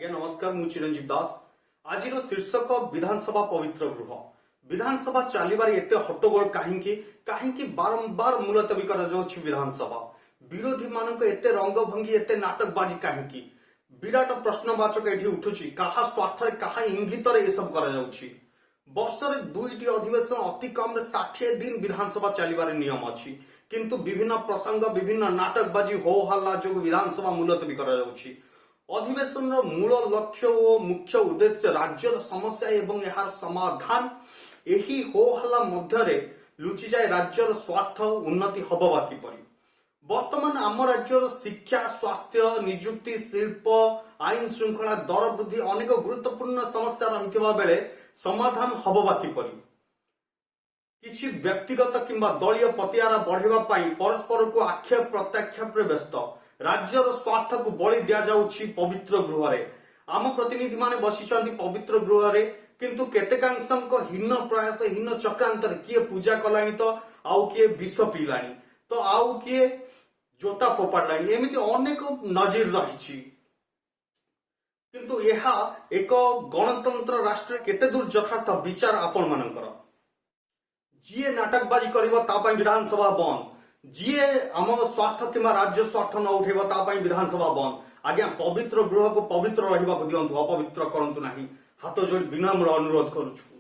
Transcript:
ଆଜ୍ଞା ନମସ୍କାର, ମୁଁ ଚିରଞ୍ଜୀବ ଦାସ। ଆଜିର ଶୀର୍ଷକ ବିଧାନସଭା ପବିତ୍ର ଗୃହ। ବିଧାନସଭା ଚାଲିବାରେ ଏତେ ହଟ୍ଟଗୋଳ କାହିଁକି? କାହିଁକି ବାରମ୍ବାର ମୁଲତବୀ କରାଯାଉଛି ବିଧାନସଭା? ବିରୋଧୀ ମାନଙ୍କ ଏତେ ରଙ୍ଗଭଙ୍ଗୀ, ଏତେ ନାଟକବାଜି କାହିଁକି? ବିରାଟ ପ୍ରଶ୍ନବାଚକ ଏଠି ଉଠୁଛି। କାହା ସ୍ୱାର୍ଥରେ, କାହା ଇଙ୍ଗିତରେ ଏସବୁ କରାଯାଉଛି? ବର୍ଷରେ ଦୁଇଟି ଅଧିବେଶନ, ଅତି କମରେ 60 ଦିନ ବିଧାନସଭା ଚାଲିବାରେ ନିୟମ ଅଛି, କିନ୍ତୁ ବିଭିନ୍ନ ପ୍ରସଙ୍ଗ, ବିଭିନ୍ନ ନାଟକବାଜି, ହୋ ହଲ୍ଲା ଯୋଗୁଁ ବିଧାନସଭା ମୁଲତବୀ କରାଯାଉଛି। ଅଧିବେଶନର ମୂଳ ଲକ୍ଷ୍ୟ ଓ ମୁଖ୍ୟ ଉଦ୍ଦେଶ୍ୟ ରାଜ୍ୟର ସମସ୍ୟା ଏବଂ ଏହାର ସମାଧାନ। ଏହି ହୋ ହଲ୍ଲା ମଧ୍ୟରେ ଲୁଚିଯାଏ ରାଜ୍ୟର ସ୍ୱାର୍ଥ, ଉନ୍ନତି ହବ ବା କିପରି? ବର୍ତ୍ତମାନ ଆମ ରାଜ୍ୟର ଶିକ୍ଷା, ସ୍ୱାସ୍ଥ୍ୟ, ନିଯୁକ୍ତି, ଶିଳ୍ପ, ଆଇନ ଶୃଙ୍ଖଳା, ଦର ବୃଦ୍ଧି ଅନେକ ଗୁରୁତ୍ୱପୂର୍ଣ୍ଣ ସମସ୍ୟା ରହିଥିବା ବେଳେ ସମାଧାନ ହବ ବା କିପରି? କିଛି ବ୍ୟକ୍ତିଗତ କିମ୍ବା ଦଳୀୟ ପତିଆରା ବଢାଇବା ପାଇଁ ପରସ୍ପରକୁ ଆକ୍ଷେପ ପ୍ରତ୍ୟାକ୍ଷେପରେ ବ୍ୟସ୍ତ। ରାଜ୍ୟର ସ୍ୱାର୍ଥକୁ ବଳି ଦିଆଯାଉଛି ପବିତ୍ର ଗୃହରେ। ଆମ ପ୍ରତିନିଧି ମାନେ ବସିଛନ୍ତି ପବିତ୍ର ଗୃହରେ, କିନ୍ତୁ କେତେକାଂଶଙ୍କ ହୀନ ପ୍ରୟାସ, ହୀନ ଚକ୍ରାନ୍ତରେ କିଏ ପୂଜା କଲାଣି ତ ଆଉ କିଏ ବିଷ ପିଇଲାଣି, ତ ଆଉ କିଏ ଜୋତା ଫୋପାଡ଼ିଲାଣି। ଏମିତି ଅନେକ ନଜିର ରହିଛି। କିନ୍ତୁ ଏହା ଏକ ଗଣତନ୍ତ୍ର ରାଷ୍ଟ୍ରରେ କେତେ ଦୂର ଯଥାର୍ଥ ବିଚାର ଆପଣ ମାନଙ୍କର? ଯିଏ ନାଟକବାଜି କରିବ ତା ପାଇଁ ବିଧାନସଭା ବନ୍ଦ, ଯିଏ ଆମ ସ୍ୱାର୍ଥ କିମ୍ବା ରାଜ୍ୟ ସ୍ୱାର୍ଥ ନ ଉଠେଇବ ତା ପାଇଁ ବିଧାନସଭା ବନ୍ଦ। ଆଜ୍ଞା, ପବିତ୍ର ଗୃହକୁ ପବିତ୍ର ରହିବାକୁ ଦିଅନ୍ତୁ, ଅପବିତ୍ର କରନ୍ତୁ ନାହିଁ। ହାତ ଯୋଡ଼ି ବିନମ୍ର ଅନୁରୋଧ କରୁଛୁ।